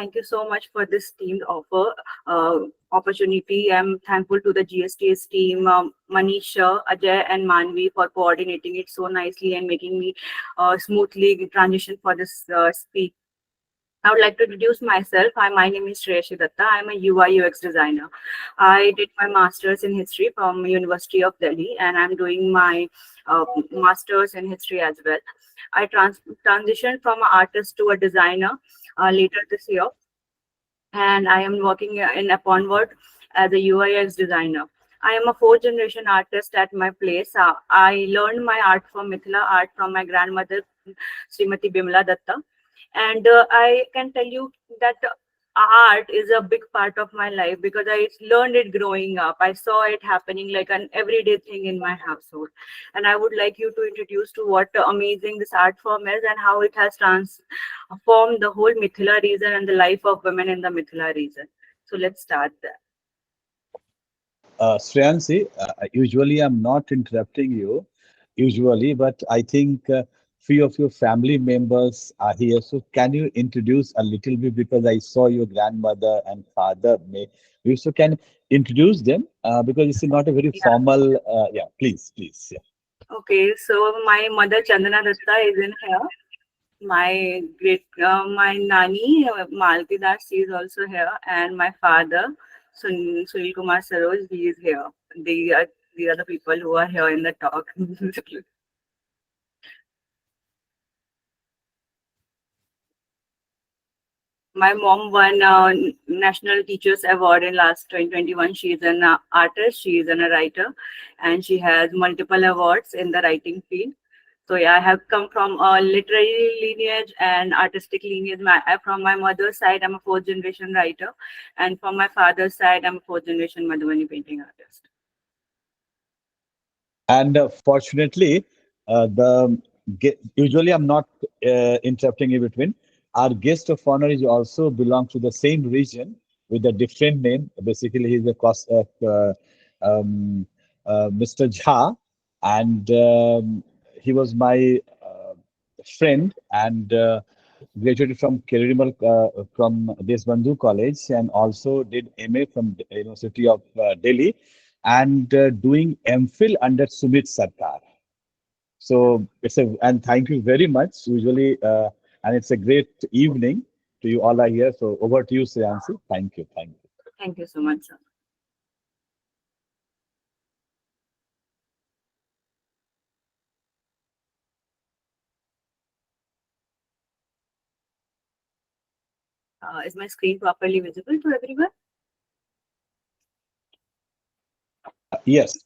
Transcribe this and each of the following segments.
Thank you so much for this teamed opportunity. I'm thankful to the GSTS team, Manisha, Ajay, and Manvi for coordinating it so nicely and making me smoothly transition for this speech. I would like to introduce myself. My name is Shreyasi Dutta. I'm a UI UX designer. I did my master's in history from University of Delhi, and I'm doing my master's in history as well. I transitioned from an artist to a designer later this year, and I am working in Uponward as a UI/UX designer. I am a fourth generation artist at my place. I learned my art from Mithila art from my grandmother, Srimati Bimla Datta, and I can tell you that art is a big part of my life because I learned it growing up. I saw it happening like an everyday thing in my household, and I would like you to introduce to what amazing this art form is and how it has transformed the whole Mithila region and the life of women in the Mithila region. So let's start there. Shreyasi, usually I'm not interrupting you, usually, but I think few of your family members are here. So can you introduce a little bit because I saw your grandmother and father. So can you introduce them because it's not a very Yeah. formal. Yeah, please. Yeah. Okay, so my mother Chandana Datta is in here. My nani Malti Das, she is also here, and my father Sunil Kumar Saroj, he is here. These are the people who are here in the talk. My mom won National Teachers Award in last 2021. She is an artist, she is a writer, and she has multiple awards in the writing field. So yeah, I have come from a literary lineage and artistic lineage. From my mother's side, I'm a fourth generation writer, and from my father's side, I'm a fourth generation Madhubani painting artist. And fortunately, usually I'm not interrupting in between. Our guest of honor is also belong to the same region with a different name. Basically, he's a um, Mr. Jha, and he was my friend and graduated from Keririmal from Deshbandhu College and also did MA from the University of Delhi and doing MPhil under Sumit Sarkar. So and thank you very much. Usually, and it's a great evening to you all are here. So over to you, Shreyasi. Thank you. Thank you so much, sir. Is my screen properly visible to everyone? Yes.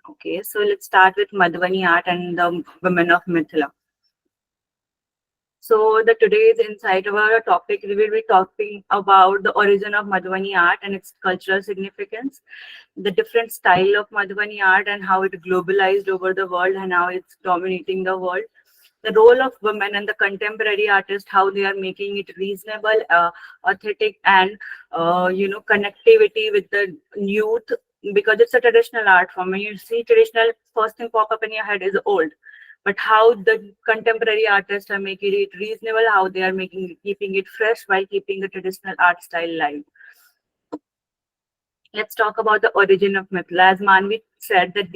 Okay, so let's start with Madhubani art and the women of Mithila. So the today's insight of our topic, we will be talking about the origin of Madhubani art and its cultural significance, the different style of Madhubani art and how it globalized over the world and how it's dominating the world. The role of women and the contemporary artist, how they are making it reasonable, authentic, and connectivity with the youth, because it's a traditional art form. When you see traditional, first thing pop up in your head is old, but how the contemporary artists are making it reasonable, how they are keeping it fresh while keeping the traditional art style live. Let's talk about the origin of Mithila. As Manvi said, that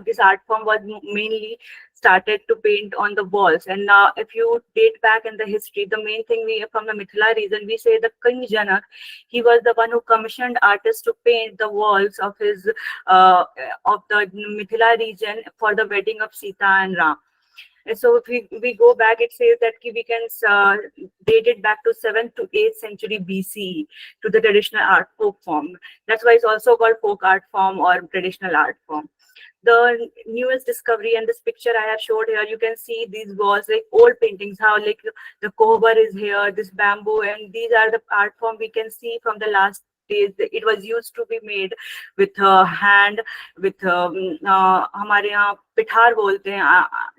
this art form was mainly started to paint on the walls. And now, if you date back in the history, the main thing we from the Mithila region, we say the King Janak, he was the one who commissioned artists to paint the walls of of the Mithila region for the wedding of Sita and Ram. And so if we go back, it says that we can date it back to 7th to 8th century BCE to the traditional art folk form. That's why it's also called folk art form or traditional art form. The newest discovery and this picture I have showed here, you can see these walls like old paintings, how like the kohbar is here, this bamboo, and these are the art form we can see from the last days. It was used to be made with hand, with हमारे यहाँ पिठार बोलते हैं,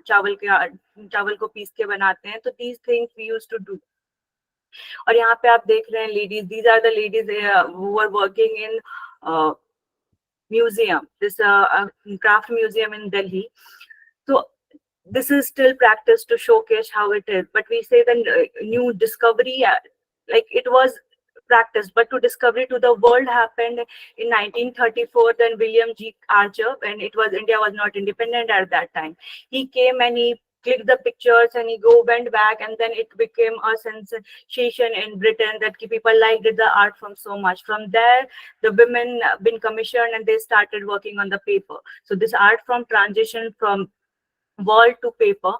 चावल को piece के बनाते हैं, तो these things we used to do. और यहाँ पे आप देख रहे हैं ladies, these are the ladies who were working in museum, this craft museum in Delhi. So this is still practiced to showcase how it is, but we say the new discovery like it was practiced, but to discovery to the world happened in 1934. Then William G. Archer, when it was India was not independent at that time, he came and he clicked the pictures and he went back, and then it became a sensation in Britain that people liked the art form so much. From there, the women been commissioned and they started working on the paper. So this art form transition from wall to paper.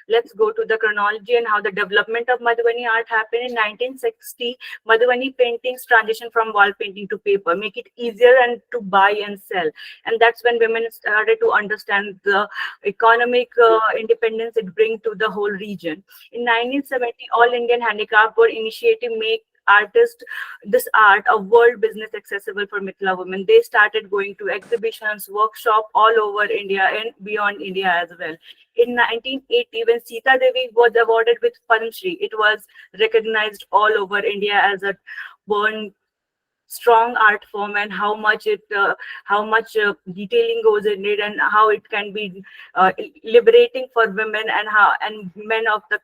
Let's go to the chronology and how the development of Madhubani art happened. In 1960, Madhubani paintings transition from wall painting to paper, make it easier and to buy and sell. And that's when women started to understand the economic independence it brings to the whole region. In 1970, All Indian Handicraft Board initiative make artists this art a world business accessible for Mithila women. They started going to exhibitions, workshop all over India and beyond India as well. In 1980, when Sita Devi was awarded with Padma Shri, it was recognized all over India as a born strong art form, and how much detailing goes in it, and how it can be liberating for women and how and men of the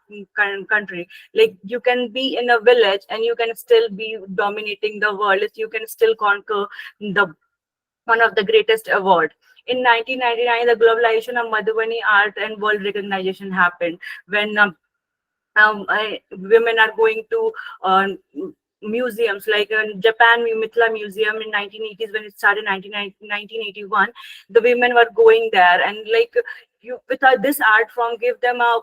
country. Like you can be in a village and you can still be dominating the world. You can still conquer the one of the greatest award. In 1999, the globalization of Madhubani art and world recognition happened when women are going to museums like Japan Mithila Museum in 1980s. When it started 1981, the women were going there, and like you without this art form give them a,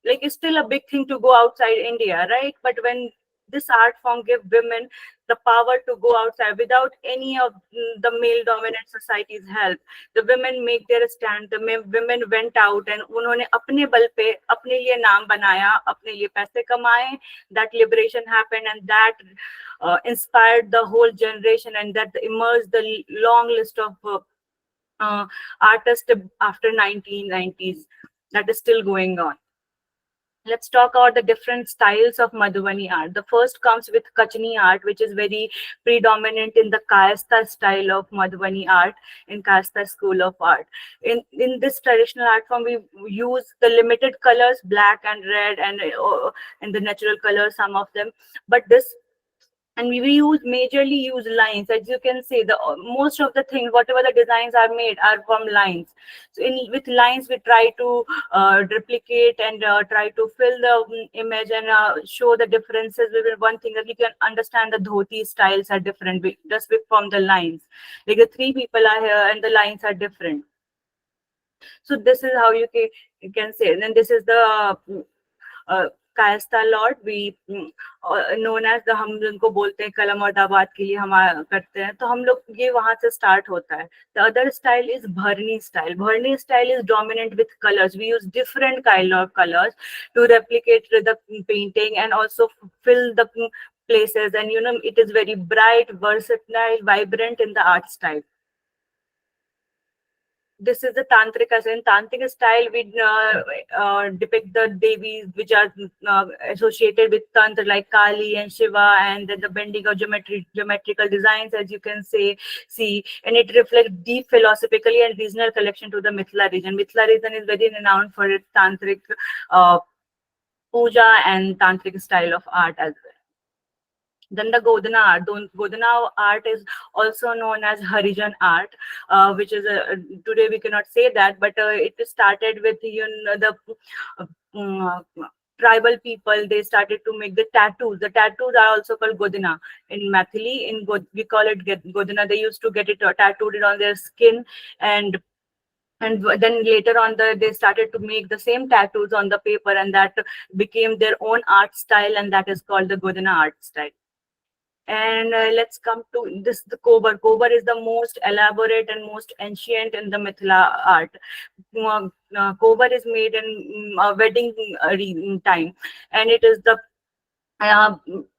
like it's still a big thing to go outside India, right? But when this art form give women the power to go outside without any of the male dominant society's help, the women make their stand. The women went out and उन्होंने अपने बल पे अपने लिए नाम बनाया, अपने लिए पैसे कमाए. That liberation happened, and that inspired the whole generation, and that emerged the long list of artists after 1990s that is still going on. Let's talk about the different styles of Madhubani art. The first comes with Kachni art, which is very predominant in the Kayastha style of Madhubani art, in Kayastha school of art. In this traditional art form, we use the limited colors, black and red, and the natural colors, some of them. But this and we majorly use lines. As you can see, the most of the things whatever the designs are made are from lines. So with lines we try to replicate and try to fill the image and show the differences. With one thing that you can understand, the dhoti styles are different just from the lines. Like the three people are here and the lines are different. So this is how you can say. And then this is the Kayastha lord we known as the, हम जिनको बोलते हैं कलम और दाबात के लिए हम करते हैं, तो हम लोग ये वहां से स्टार्ट होता है. The other style is Bharni style. Bharni style is dominant with colours. We use different kind of colours to replicate the painting and also fill the places, and you know it is very bright, versatile, vibrant in the art style. This is the tantrika. So in tantric style, we depict the devis which are associated with tantra, like Kali and Shiva, and then the bending of geometrical designs, as you can see, and it reflects deep philosophically and regional connection to the Mithila region. Mithila region is very renowned for its tantric puja and tantric style of art as well. Then the Godana art. Godana art is also known as Harijan art, which is today we cannot say that, but it started with the tribal people. They started to make the tattoos. The tattoos are also called Godana in Mathili. We call it Godana. They used to get it tattooed on their skin, and then later on they started to make the same tattoos on the paper, and that became their own art style, and that is called the Godana art style. And let's come to this, the Kobar. Kobar is the most elaborate and most ancient in the Mithila art. Kobar is made in wedding time, and it is the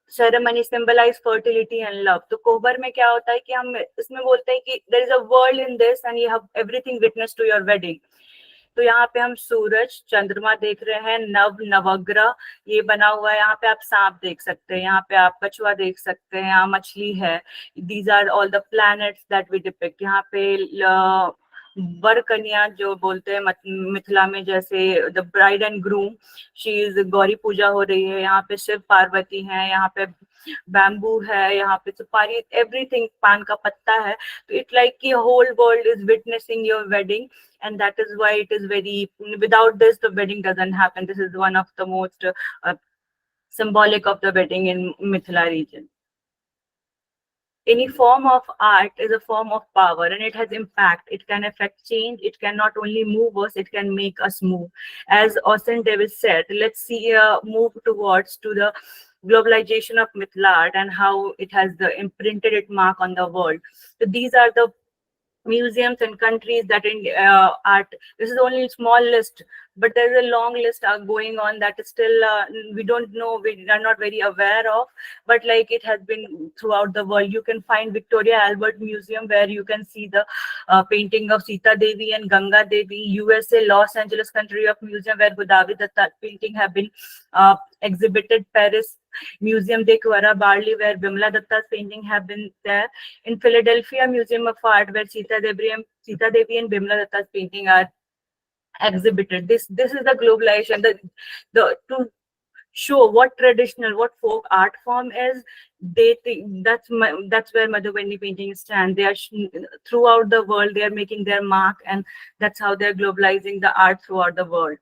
ceremony symbolize fertility and love. तो कोबर में क्या होता है कि हम इसमें बोलते हैं कि there is a world in this and you have everything witness to your wedding. तो यहाँ पे हम सूरज चंद्रमा देख रहे हैं, नवग्रह ये बना हुआ है. यहाँ पे आप सांप देख सकते हैं, यहाँ पे आप कछुआ देख सकते हैं, यहाँ मछली है. These are all the planets that we depict. यहाँ पे वर कन्या जो बोलते हैं मिथिला में, जैसे the bride and groom, she is Gauri puja हो रही है, यहाँ पे शिव पार्वती है, यहाँ पे बैम्बू है, यहाँ पे सुपारी, एवरीथिंग, पान का पत्ता है. तो इट लाइक कि whole world is witnessing your wedding, and that is why it is very, without this the wedding doesn't happen. This is one of the most symbolic of the wedding in Mithila region. Any form of art is a form of power, and it has impact. It can affect change. It can not only move us, it can make us move. As Austin Davis said, let's see move towards to the globalization of Mithila art and how it has the imprinted its mark on the world. So these are the museums and countries that in art. This is only a small list, but there's a long list going on that is still we don't know, we are not very aware of, but like it has been throughout the world. You can find Victoria Albert Museum where you can see the painting of Sita Devi and Ganga Devi. USA Los Angeles Country of Museum where Godavari Datta painting have been exhibited. Paris Museum de Quara Barley where Bimla Datta's painting have been there. In Philadelphia Museum of Art where Sita Devi and Bimla Datta's painting are exhibited. This is the globalization, the to show what traditional, what folk art form is. They think that's where Madhubani painting stand. They are throughout the world, they are making their mark, and that's how they're globalizing the art throughout the world.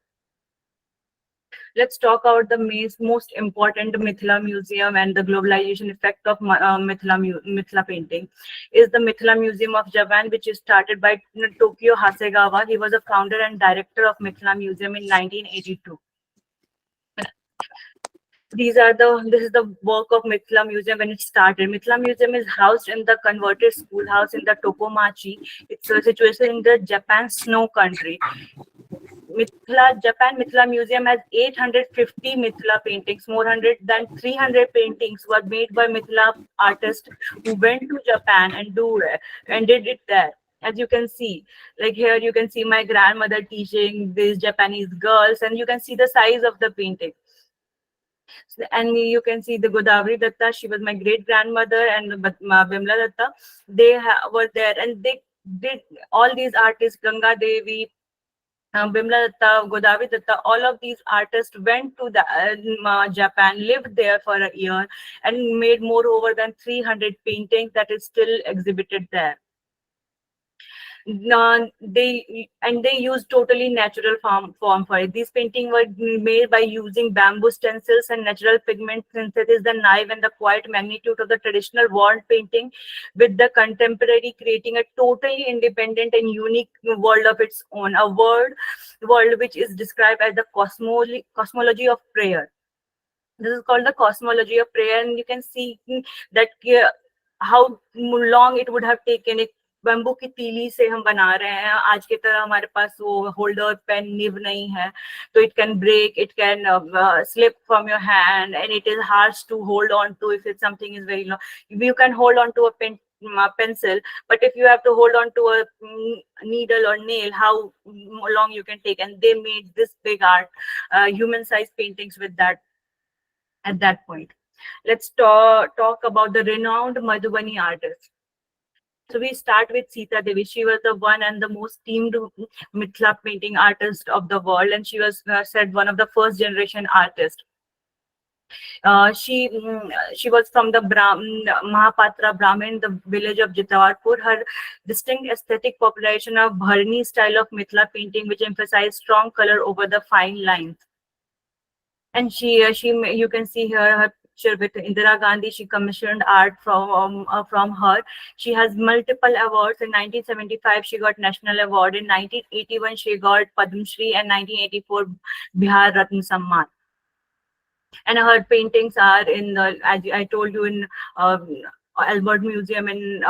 Let's talk about the most important Mithila Museum and the globalization effect of Mithila painting. Is the Mithila Museum of Japan, which is started by Tokyo Hasegawa. He was a founder and director of Mithila Museum in 1982. This is the work of Mithila Museum when it started. Mithila Museum is housed in the converted schoolhouse in the Tokomachi. It's situated in the Japan snow country. Japan Mithila Museum has 850 Mithila paintings. More than 300 paintings were made by Mithila artists who went to Japan and did it there. As you can see, like here you can see my grandmother teaching these Japanese girls, and you can see the size of the painting. And you can see the Godavari Datta, she was my great grandmother, and Bimla Datta, they were there, and they did all these artists, Ganga Devi, Bimla Datta, Godavari Datta, all of these artists went to Japan, lived there for a year, and made more than 300 paintings that is still exhibited there. They use totally natural form for it. These paintings were made by using bamboo stencils and natural pigment synthesis, the knife, and the quiet magnitude of the traditional wall painting, with the contemporary creating a totally independent and unique world of its own, a world which is described as the cosmology of prayer. This is called the cosmology of prayer, and you can see that how long it would have taken. Bamboo की तीली से हम बना रहे हैं, आज की तरह हमारे पास वो होल्डर पेन निब नहीं है, तो it can break, it can slip from your hand, and it is hard to hold on to if it's something is very long. You can hold on to a pencil, but if you have to hold on to a needle or nail, how long you can take. And they made this big art, human size paintings with that at that point. Let's talk about the renowned Madhubani artists. So we start with Sita Devi. She was the one and the most esteemed Mithila painting artist of the world, and she was said one of the first generation artists. She was from the Mahapatra Brahmin, the village of Jitawarpur. Her distinct aesthetic population of Bharani style of Mithila painting, which emphasized strong color over the fine lines. And you can see here her picture with Indira Gandhi. She commissioned art from her. She has multiple awards. In 1975, she got National Award. In 1981, she got Padma Shri, and 1984, Bihar Ratna Samman. And her paintings are in the, as I told you, in Albert Museum in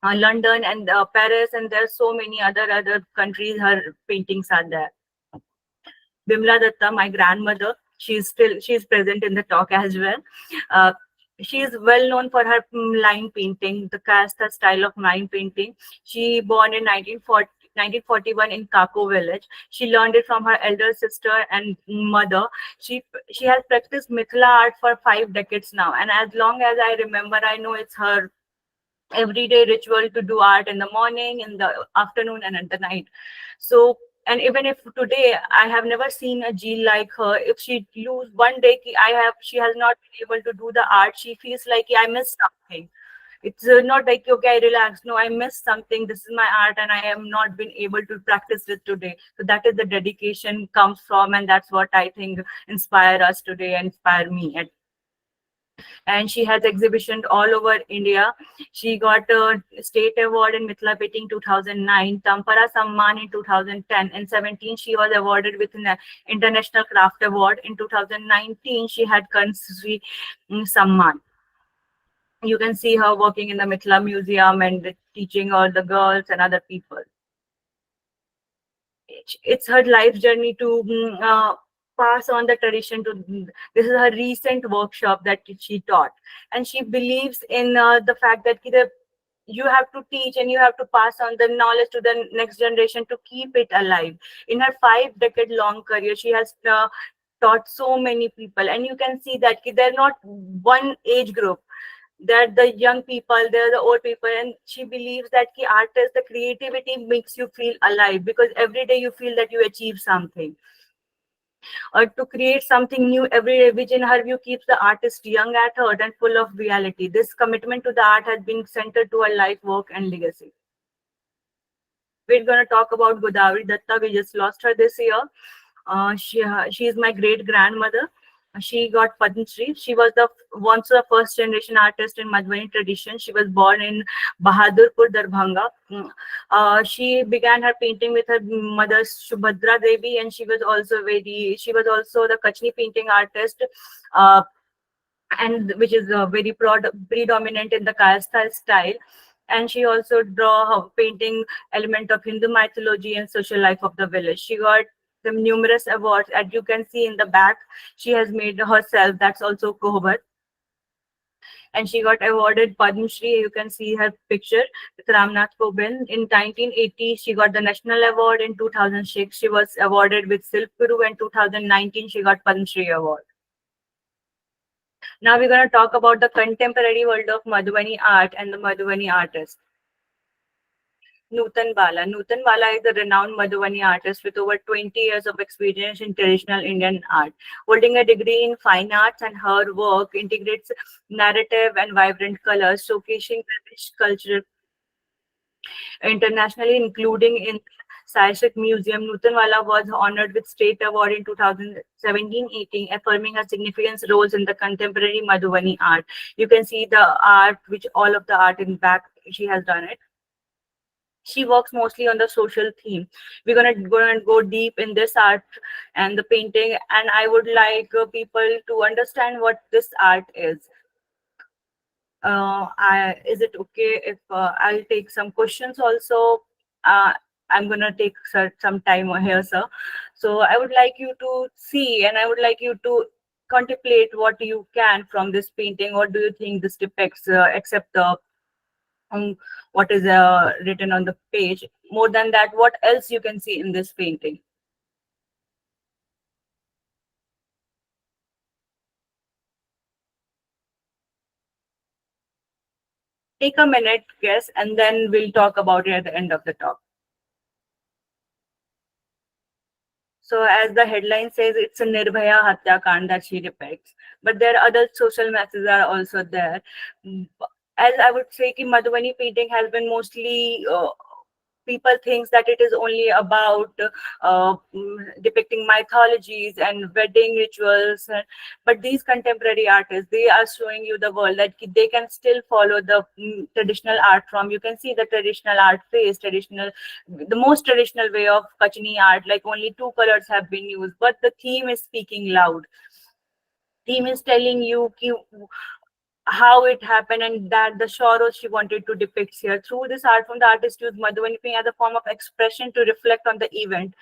London and Paris, and there are so many other countries. Her paintings are there. Bimla Datta, my grandmother, she's present in the talk as well. She is well known for her line painting, the casta style of line painting. She born in 1941 in Kako village. She learned it from her elder sister and mother. She has practiced Mithila art for 5 decades now, and as long as I remember, I know it's her everyday ritual to do art in the morning, in the afternoon, and at the night. So, and even if today I have never seen a Jill like her, if she lose one day, she has not been able to do the art, she feels like I missed something. It's not like, okay, I relax. No, I missed something. This is my art, and I am not been able to practice it today. So that is the dedication comes from, and that's what I think inspire us today, inspire me. And she has exhibitions all over India. She got a state award in Mithila painting 2009, Tampara Samman in 2010. In 17, she was awarded with an International Craft Award. In 2019, she had Kansri Samman. You can see her working in the Mithila Museum and teaching all the girls and other people. It's her life journey to pass on the tradition to. This is her recent workshop that she taught, and she believes in the fact that you have to teach and you have to pass on the knowledge to the next generation to keep it alive. In her 5-decade long career, she has taught so many people, and you can see that they're not one age group. They're the young people, they're the old people, and she believes that artist, the creativity makes you feel alive, because every day you feel that you achieve something or to create something new every day, which in her view keeps the artist young at heart and full of reality. This commitment to the art has been centered to her life, work, and legacy. We're going to talk about Godavari Dutta. We just lost her this year. She is my great grandmother. She got Padma Shri. She was the once the first generation artist in Madhubani tradition. She was born in Bahadurpur, Darbhanga. She began her painting with her mother Subhadra Devi, and she was also the Kachni painting artist. Uh, and which is very predominant in the Kayastha style. And she also draw her painting element of Hindu mythology and social life of the village. She got the numerous awards, as you can see in the back. She has made herself. That's also Kohbat. And she got awarded Padma Shri. You can see her picture with Ramnath Kovind. In 1980, she got the National Award. In 2006, she was awarded with Silk Guru. In 2019, she got Padma Shri Award. Now we're going to talk about the contemporary world of Madhubani art and the Madhubani artist. Nutan Bala. Nutan Bala is a renowned Madhubani artist with over 20 years of experience in traditional Indian art. Holding a degree in fine arts, and her work integrates narrative and vibrant colors, showcasing rich cultural internationally, including in Saishik Museum. Nutanwala was honored with State Award in 2017-18, affirming her significant roles in the contemporary Madhubani art. You can see the art, which all of the art in back, she has done it. She works mostly on the social theme. We're gonna go deep in this art and the painting, and I would like people to understand what this art is. Is it okay if I'll take some questions also? I'm gonna take some time here, sir. So I would like you to see, and I would like you to contemplate what you can from this painting. What do you think this depicts, except the what is written on the page? More than that, what else you can see in this painting? Take a minute, guess, and then we'll talk about it at the end of the talk. So as the headline says, it's a Nirbhaya Hatyakand that she depicts. But there are other social messages are also there. As I would say, ki Madhubani painting has been mostly people thinks that it is only about depicting mythologies and wedding rituals, but these contemporary artists, they are showing you the world that they can still follow the traditional art form. You can see the traditional art phase, the most traditional way of Kachni art, like only 2 colors have been used, but the theme is speaking loud. Theme is telling you how it happened, and that the sorrows she wanted to depict here. Through this art form, the artist used Madhubani painting as a form of expression to reflect on the event,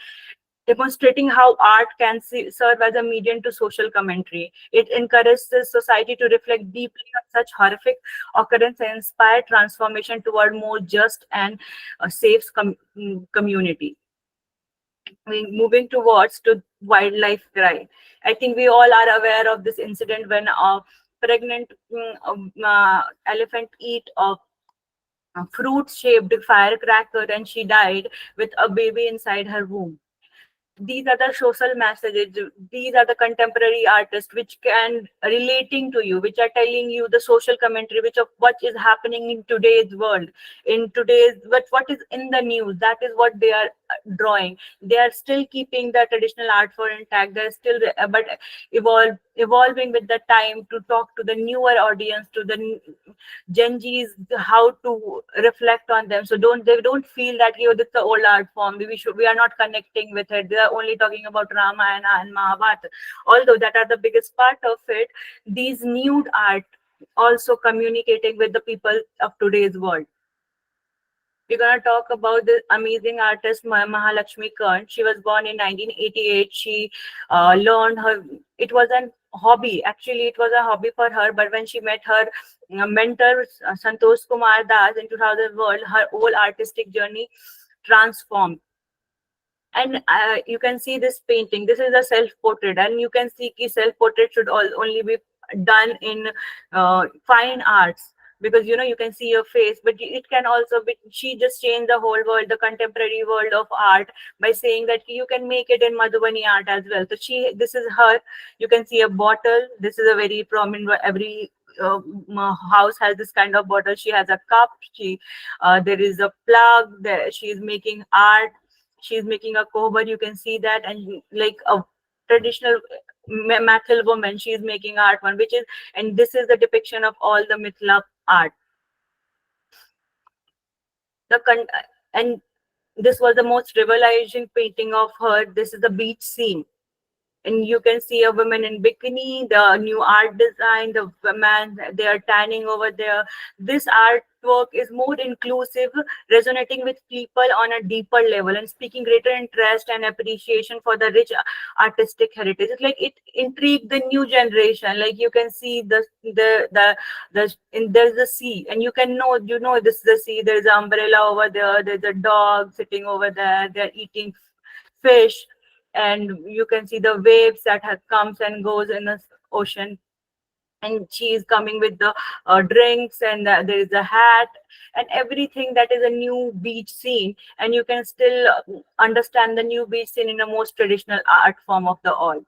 demonstrating how art can serve as a medium to social commentary. It encourages the society to reflect deeply on such horrific occurrence and inspire transformation toward more just and safe community. Moving towards to wildlife cry. I think we all are aware of this incident when a pregnant elephant eat a fruit shaped firecracker and she died with a baby inside her womb. These are the social messages, these are the contemporary artists which can relating to you, which are telling you the social commentary which of what is happening in today's world, in today's what is in the news. That is what they are drawing. They are still keeping the traditional art form intact. They're still but evolving with the time to talk to the newer audience, to the Gen Z's, how to reflect on them. So don't feel that this is the old art form. We are not connecting with it. They are only talking about Ramayana and Mahabharata. Although that are the biggest part of it, these nude art also communicating with the people of today's world. We're gonna talk about the amazing artist Mahalakshmi Kern. She was born in 1988. She learned her. It was an hobby. Actually, it was a hobby for her. But when she met her mentor Santosh Kumar Das in 2000, her whole artistic journey transformed. And you can see this painting. This is a self-portrait, and you can see that self-portrait should only be done in fine arts, because you can see your face, but it can also be. She just changed the whole world, the contemporary world of art, by saying that you can make it in Madhubani art as well. So this is her. You can see a bottle. This is a very prominent. Every house has this kind of bottle. She has a cup. There is a plug. There she is making art. She's making a cover. You can see that, and like a traditional Mathil woman, she is making art one, which is, and this is the depiction of all the Mithila art. The and this was the most revelation painting of her. This is the beach scene, and you can see a woman in bikini, the new art design, the man, they are tanning over there. This artwork is more inclusive, resonating with people on a deeper level and speaking greater interest and appreciation for the rich artistic heritage. It's like it intrigued the new generation. Like you can see there's the sea, and you know this is the sea. There's an umbrella over there, there's a dog sitting over there, they're eating fish, and you can see the waves that comes and goes in the ocean. And she is coming with the drinks, and there is a hat and everything. That is a new beach scene, and you can still understand the new beach scene in the most traditional art form of the all.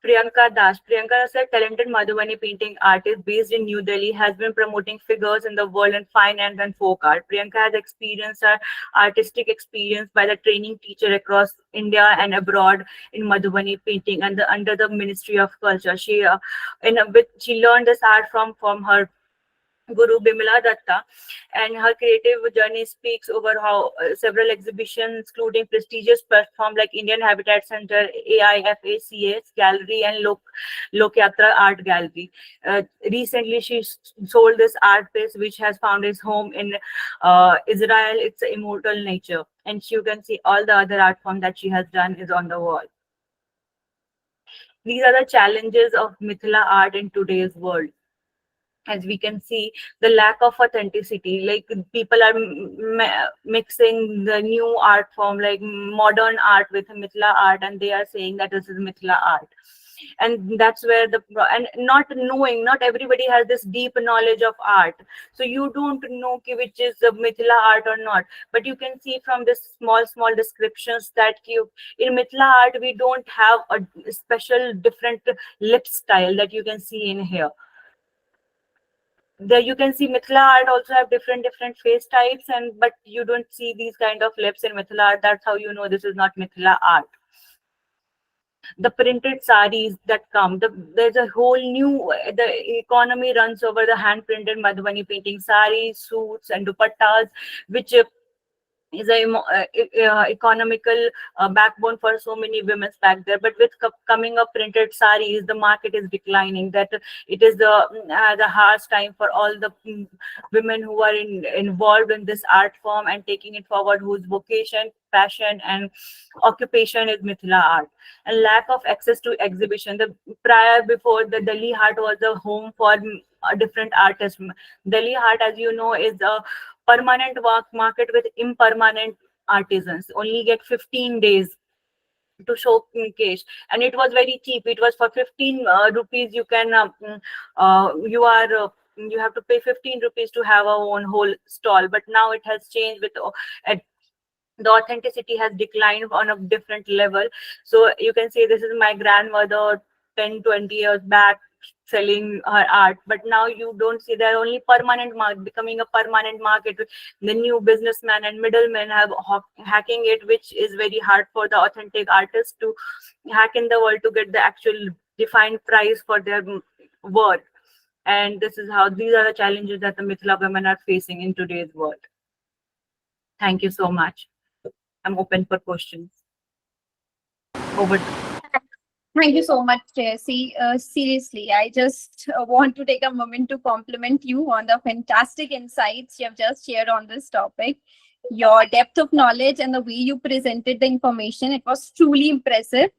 Priyanka Das. Priyanka is a talented Madhubani painting artist based in New Delhi, has been promoting figures in the world in fine and folk art. Priyanka has experienced her artistic experience by the training teacher across India and abroad in Madhubani painting under the Ministry of Culture. She learned this art from her Guru Bimala Dutta, and her creative journey speaks over how several exhibitions, including prestigious platforms like Indian Habitat Center, AIFACS Gallery, and Lokyatra Art Gallery. Recently, she sold this art piece, which has found its home in Israel. It's immortal nature, and you can see all the other art form that she has done is on the wall. These are the challenges of Mithila art in today's world. As we can see, the lack of authenticity, like people are mixing the new art form like modern art with Mithila art, and they are saying that this is Mithila art. And that's where and not knowing, not everybody has this deep knowledge of art, so you don't know which is the Mithila art or not. But you can see from this small descriptions that in Mithila art we don't have a special different lip style that you can see in here. There you can see Mithila art also have different face types, and but you don't see these kind of lips in Mithila art. That's how you know this is not Mithila art. The printed saris that come, there's a whole new, the economy runs over the hand printed Madhubani painting saris, suits, and dupattas, which is a economical backbone for so many women back there. But with coming up printed saris, the market is declining. That it is the harsh time for all the women who are involved in this art form and taking it forward, whose vocation, passion, and occupation is Mithila art. And lack of access to exhibition. Before, the Delhi Haat was a home for different artists. Delhi Haat, as you know, is a permanent work market with impermanent artisans. Only get 15 days to showcase, and it was very cheap. It was for 15 rupees. You can you are you have to pay 15 rupees to have our own whole stall. But now it has changed with the authenticity has declined on a different level. So you can say this is my grandmother 10-20 years back selling her art, but now you don't see, they're only permanent market, becoming a permanent market. The new businessmen and middlemen have hacking it, which is very hard for the authentic artists to hack in the world to get the actual defined price for their work. And this is how, these are the challenges that the Mithila women are facing in today's world. Thank you so much. I'm open for questions. Over. Thank you so much, Shreyasi. Seriously, I just want to take a moment to compliment you on the fantastic insights you have just shared on this topic. Your depth of knowledge and the way you presented the information, it was truly impressive.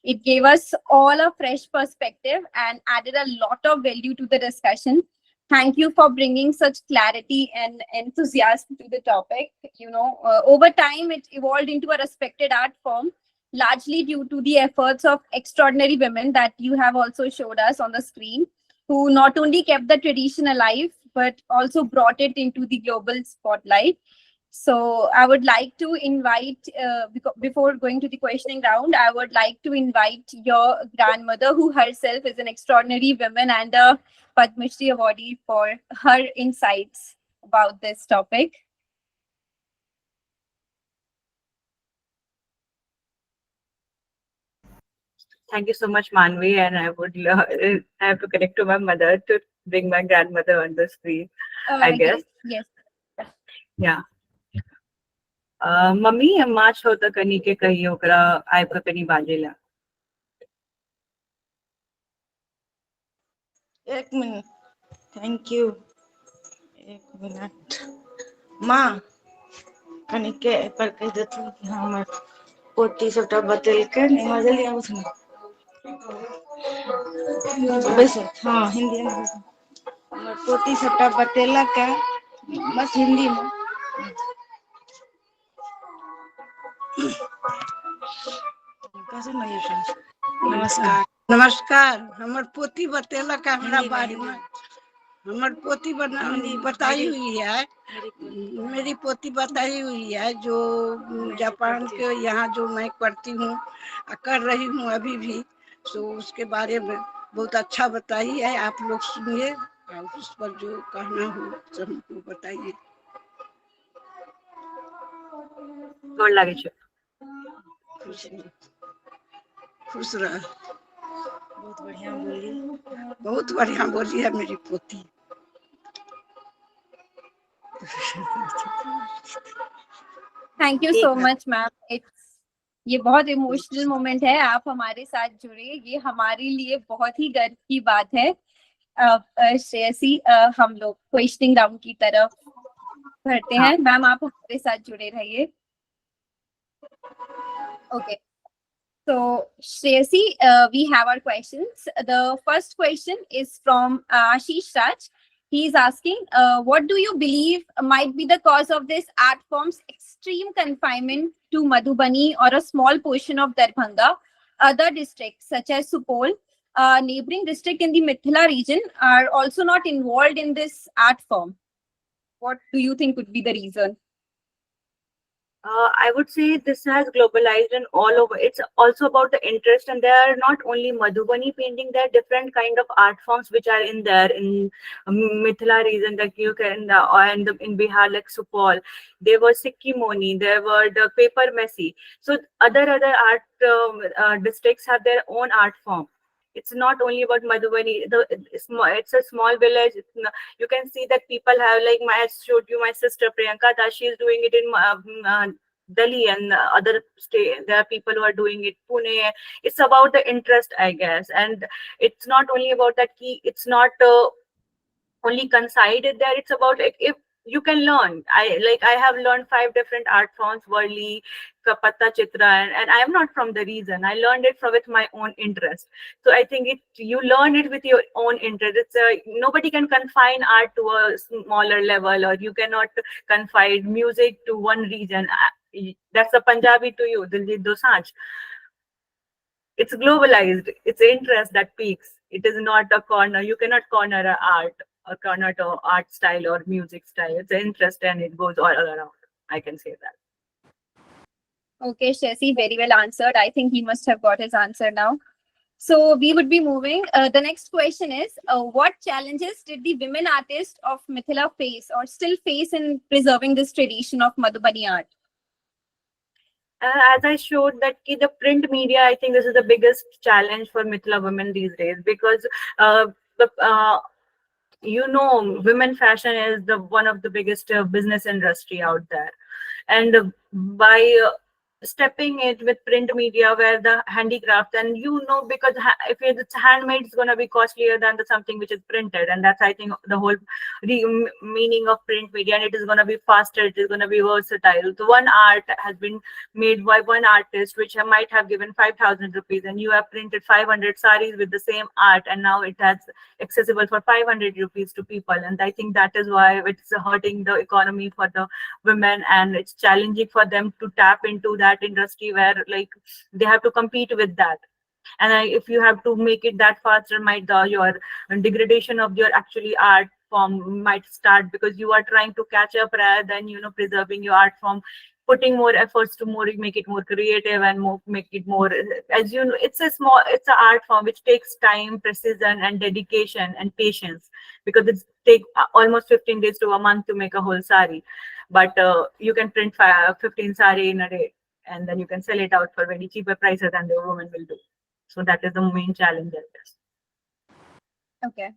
It gave us all a fresh perspective and added a lot of value to the discussion. Thank you for bringing such clarity and enthusiasm to the topic. Over time, it evolved into a respected art form, largely due to the efforts of extraordinary women that you have also showed us on the screen, who not only kept the tradition alive, but also brought it into the global spotlight. So I would like to invite, before going to the questioning round, I would like to invite your grandmother, who herself is an extraordinary woman and a Padma Shri awardee, for her insights about this topic. Thank you so much, Manvi. And I would I have to connect to my mother to bring my grandmother on the screen, I guess. Yes. Yeah. Mummy हम माँ छोटा कनी के कही ओकरा आइब के कनी बाजेला. एक मिनट. Thank you. एक मिनट. माँ कनी के पर कह देती कि हमर पोती सबटा बतेलकै नहीं मजलिया उसने बस. हाँ हिंदी में हमर पोती सबटा बतेलक है, बस हिंदी में. नमस्कार. नमस्कार. हमर पोती बतेलक है हमरा बारे में. हमर पोती बताई हुई है, मेरी पोती बताई हुई है जो जापान के यहाँ जो मैं करती हूँ, कर रही हूँ अभी भी, तो उसके बारे में बहुत अच्छा बताई है. आप लोग सुनिए और उस पर जो कहना हो सब हमको बताइए. गोड़ लागे छै. खुश रह. बहुत बढ़िया बोली, बहुत बढ़िया बोली है मेरी पोती. Thank you so much ma'am. ये बहुत इमोशनल मोमेंट है, आप हमारे साथ जुड़े, ये हमारे लिए बहुत ही गर्व की बात है. श्रेयसी, हम लोग क्वेश्चनिंग राउंड की तरफ बढ़ते हैं. मैम आप हमारे साथ जुड़े रहिए. Okay. So, Shreyasi, we have our questions. The first question is from Ashish Raj. He is asking, what do you believe might be the cause of this art form's extreme confinement to Madhubani or a small portion of Darbhanga? Other districts such as Supol, neighboring district in the Mithila region, are also not involved in this art form. What do you think would be the reason? I would say this has globalized and all over. It's also about the interest, and there are not only Madhubani painting, there are different kind of art forms which are in there in Mithila region, like you can and in Bihar, like Supol. There was Sikki Moni, there were the paper Messi. So other art districts have their own art form. It's not only about Madhubani. It's a small village. You can see that people have, like I showed you my sister Priyanka, that she is doing it in Delhi and other state. There are people who are doing it Pune. It's about the interest, I guess, and it's not only about that key. It's not only concided there. It's about, like, if you can learn. I have learned 5 different art forms: Varli, Kapatta, Chitra, and I am not from the region. I learned it with my own interest. So I think you learn it with your own interest. It's nobody can confine art to a smaller level, or you cannot confine music to one region. That's a Punjabi to you, Diljit Dosanjh. It's globalized. It's interest that peaks. It is not a corner. You cannot corner art. not a art style or music style. It's an interest and it goes all around. I can say that. Okay, Shreyasi, very well answered. I think he must have got his answer now. So we would be moving. The next question is, what challenges did the women artists of Mithila face or still face in preserving this tradition of Madhubani art? As I showed that the print media, I think this is the biggest challenge for Mithila women these days, because the women fashion is the one of the biggest business industry out there, and by stepping it with print media where the handicraft, and because if it's handmade, it's going to be costlier than the something which is printed, and that's, I think, the whole meaning of print media. And it is going to be faster, it is going to be versatile. So one art has been made by one artist which might have given 5,000 rupees, and you have printed 500 saris with the same art, and now it has accessible for 500 rupees to people. And I think that is why it's hurting the economy for the women, and it's challenging for them to tap into that industry where like they have to compete with that. And if you have to make it that faster, might your degradation of your actually art form might start, because you are trying to catch up rather than preserving your art form, putting more efforts to make it more creative and make it more, as it's an art form which takes time, precision and dedication and patience, because it takes almost 15 days to a month to make a whole sari. But you can print 15 sari in a day, and then you can sell it out for very cheaper prices than the woman will do. So that is the main challenge at this. Okay.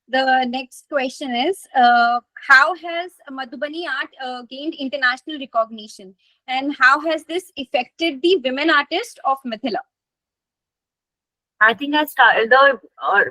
The next question is, how has Madhubani art gained international recognition, and how has this affected the women artists of Mithila? I think the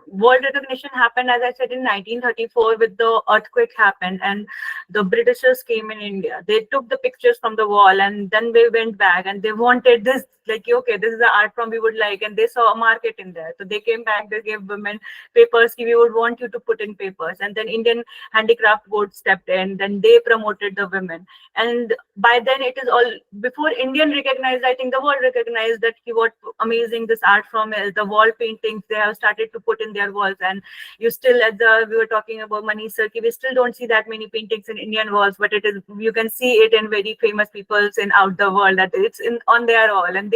world recognition happened, as I said, in 1934 with the earthquake happened, and the Britishers came in India. They took the pictures from the wall, and then they went back and they wanted this, like, okay, this is the art form we would like, and they saw a market in there. So they came back, they gave women papers, we would want you to put in papers. And then Indian Handicraft Board stepped in, then they promoted the women. And by then it is all, before Indian recognized, I think the world recognized that what amazing this art form is. The wall paintings they have started to put in their walls, and you still, we were talking about Manisha, we still don't see that many paintings in Indian walls, but it is, you can see it in very famous peoples in out the world, that it's on their wall. And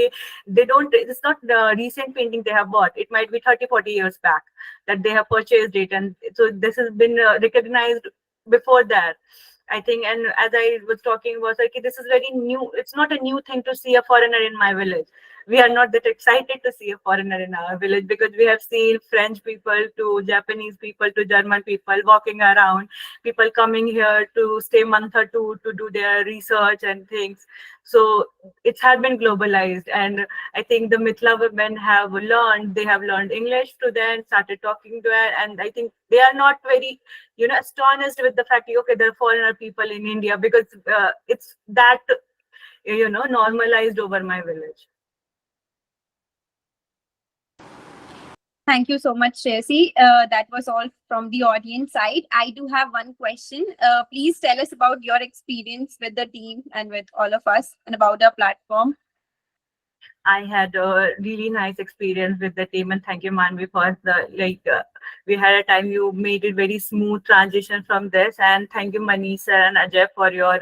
they don't, it's not the recent painting they have bought, it might be 30-40 years back that they have purchased it. And so this has been recognized before that, I think. And as I was talking, was like, this is very new. It's not a new thing to see a foreigner in my village. We are not that excited to see a foreigner in our village, because we have seen French people to Japanese people to German people walking around, people coming here to stay a month or two to do their research and things. So it has been globalized, and I think the Mithila women have learned English to them, started talking to her, and I think they are not very astonished with the fact, okay, there are foreigner people in India, because it's that normalized over my village. Thank you so much, Shreyasi. That was all from the audience side. I do have one question. Please tell us about your experience with the team and with all of us, and about our platform. I had a really nice experience with the team, and thank you, Manvi, for we had a time you made it very smooth transition from this, and thank you, Manisha and Ajay, for your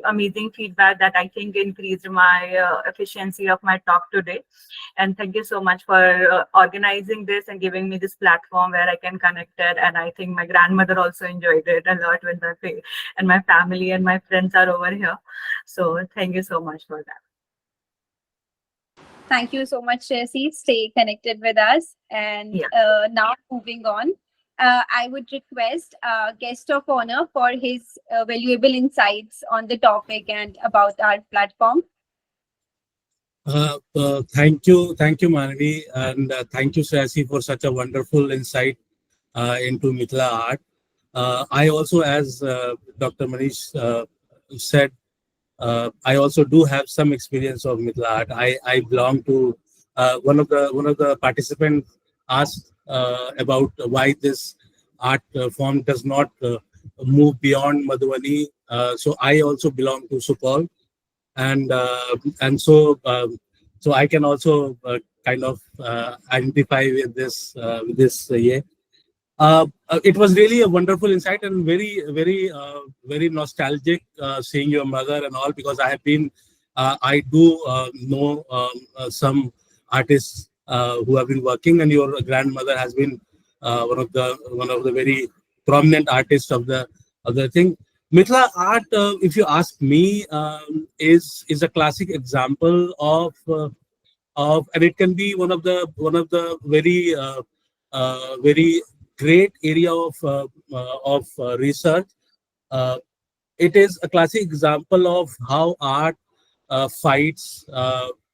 amazing feedback that I think increased my efficiency of my talk today. And thank you so much for organizing this and giving me this platform where I can connect it. And I think my grandmother also enjoyed it a lot with and my family and my friends are over here. So thank you so much for that. Thank you so much, Shreyasi. Stay connected with us. And now moving on, I would request guest of honor for his valuable insights on the topic and about our platform. Thank you, Manvi, and thank you, Shreyasi, for such a wonderful insight into Mithila art. I also, as Dr. Manish said, I also do have some experience of Mithila art. I belong to one of the participants asked about why this art form does not move beyond Madhubani. So I also belong to Supaul, and so I can also kind of identify with this. It was really a wonderful insight and very nostalgic seeing your mother and all, because I do know some artists who have been working, and your grandmother has been one of the very prominent artists of the thing. Mithila art, if you ask me, is a classic example and it can be one of the very great area of research. Uh, it is a classic example of how art fights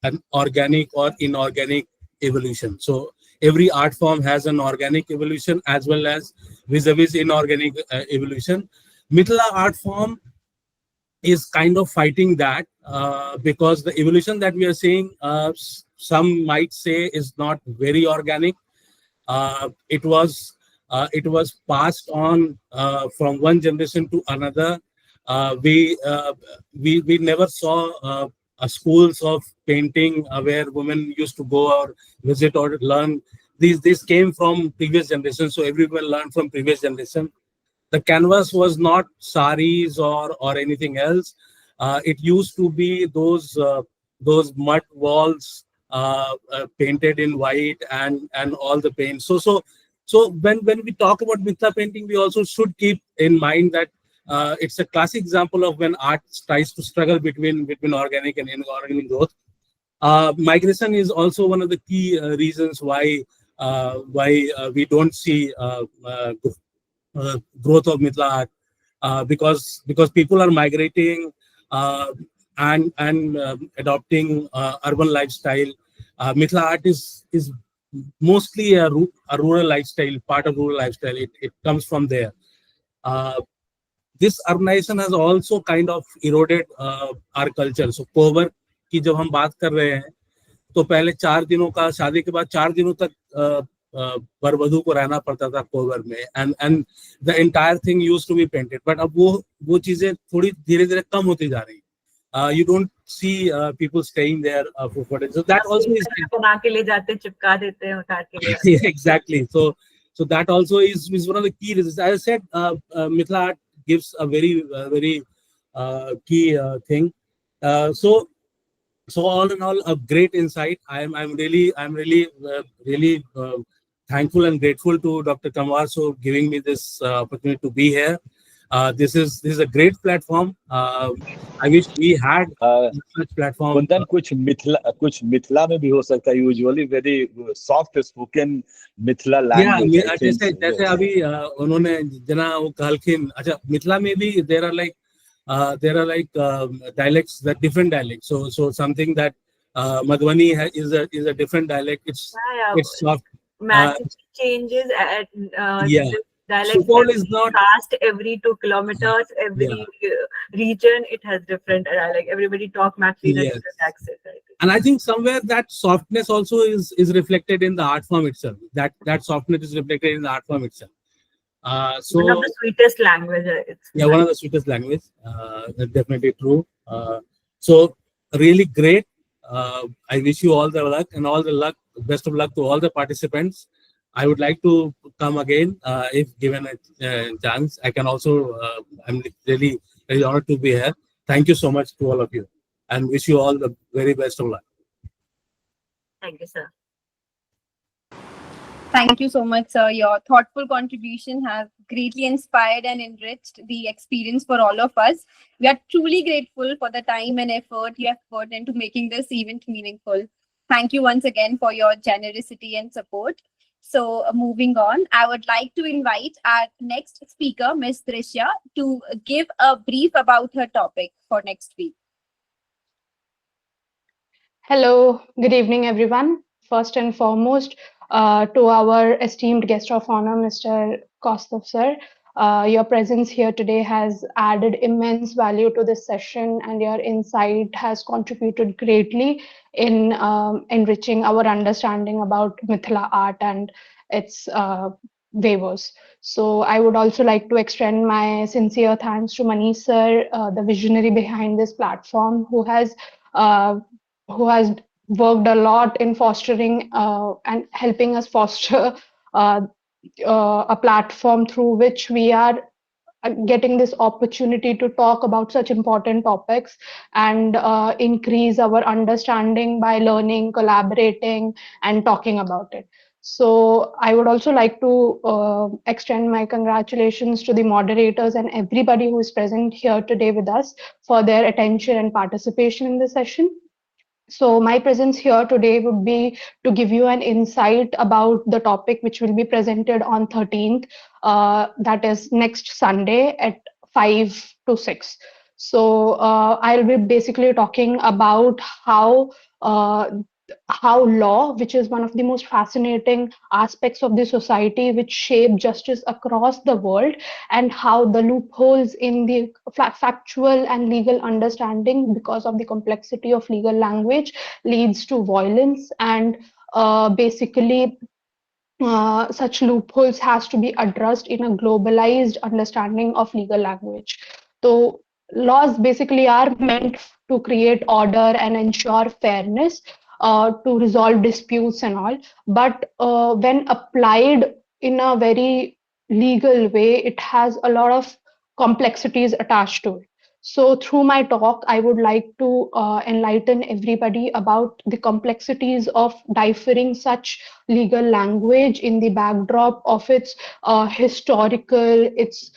an organic or inorganic evolution. So every art form has an organic evolution as well as vis-a-vis inorganic evolution. Mithila art form is kind of fighting that because the evolution that we are seeing, some might say, is not very organic. It was passed on from one generation to another. We never saw schools of painting where women used to go or visit or learn. These came from previous generations, so everyone learned from previous generation. The canvas was not saris or anything else. It used to be those mud walls painted in white and all the paint. So when we talk about Mithila painting, we also should keep in mind that it's a classic example of when art tries to struggle between organic and inorganic growth. Migration is also one of the key reasons why we don't see growth of Mithila art, because people are migrating and adopting urban lifestyle. Mithila art is mostly a rural lifestyle, part of rural lifestyle. It comes from there. Uh, this urbanization has also kind of eroded our culture. So कोबर की जब हम बात कर रहे हैं, तो पहले 4 दिनों का, शादी के बाद 4 दिनों तक वर वधू को रहना पड़ता था कोबर में, and the entire thing used to be painted. But अब वो चीजें थोड़ी धीरे धीरे कम होती जा रही. You don't see people staying there for days. So that also is बना के ले जाते, चिपका देते हैं, उतार के ले आते हैं. exactly. So that also is one of the key reasons. As I said, Mithila art gives a very key thing. So all in all, a great insight. I'm really thankful and grateful to Dr. Kamar for giving me this opportunity to be here. This is a great platform. I wish we had such platform. Kundan, कुछ मिथिला में भी हो सकता है. Usually very soft spoken Mithila language. Yeah, जैसे अभी उन्होंने जना वो कहलखिन. अच्छा, मिथिला में भी there are like dialects, that different dialects. So something that Madhubani is a different dialect. It's soft. Massive changes at Yeah. dialect Supaul is not past every 2 kilometers, every region it has different dialect. Everybody talk maxi in a Yes. different accent. I think. And I think somewhere that softness also is reflected in the art form itself. That softness is reflected in the art form itself. So One of the sweetest language. one of the sweetest language. That's definitely true. So really great. I wish you all the luck and all the luck. Best of luck to all the participants. I would like to come again if given a chance. I can also. I'm really honored to be here. Thank you so much to all of you, and wish you all the very best of luck. Thank you, sir. Thank you so much, sir. Your thoughtful contribution has greatly inspired and enriched the experience for all of us. We are truly grateful for the time and effort you have put into making this event meaningful. Thank you once again for your generosity and support. So moving on, I would like to invite our next speaker, Ms. Drishya, to give a brief about her topic for next week. Hello, good evening, everyone. First and foremost, to our esteemed guest of honor, Mr. Kaustav sir, your presence here today has added immense value to this session, and your insight has contributed greatly in enriching our understanding about Mithila art and its waivers. So I would also like to extend my sincere thanks to Manish sir, the visionary behind this platform, who has worked a lot in fostering and helping us foster a platform through which we are getting this opportunity to talk about such important topics and increase our understanding by learning, collaborating, and talking about it. So I would also like to extend my congratulations to the moderators and everybody who is present here today with us for their attention and participation in the session. So my presence here today would be to give you an insight about the topic which will be presented on 13th, that is next Sunday at 5 to 6. So I'll be basically talking about uh, how law, which is one of the most fascinating aspects of the society which shape justice across the world, and how the loopholes in the factual and legal understanding because of the complexity of legal language leads to violence, and basically such loopholes has to be addressed in a globalized understanding of legal language. So laws basically are meant to create order and ensure fairness, to resolve disputes and all. But when applied in a very legal way, it has a lot of complexities attached to it. So through my talk, I would like to enlighten everybody about the complexities of differing such legal language in the backdrop of its historical, its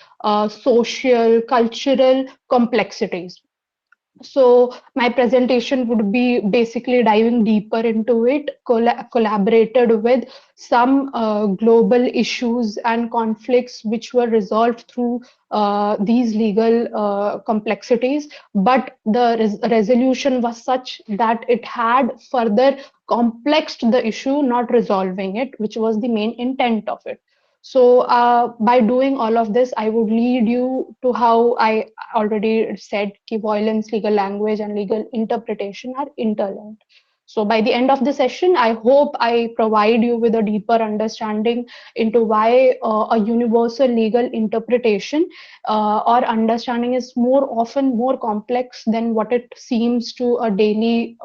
social, cultural complexities. So my presentation would be basically diving deeper into it, collaborated with some global issues and conflicts which were resolved through these legal complexities. But the resolution was such that it had further complexed the issue, not resolving it, which was the main intent of it. So by doing all of this, I would lead you to how I already said कि violence, legal language, and legal interpretation are interlinked. So by the end of the session, I hope I provide you with a deeper understanding into why a universal legal interpretation or understanding is more often more complex than what it seems to a daily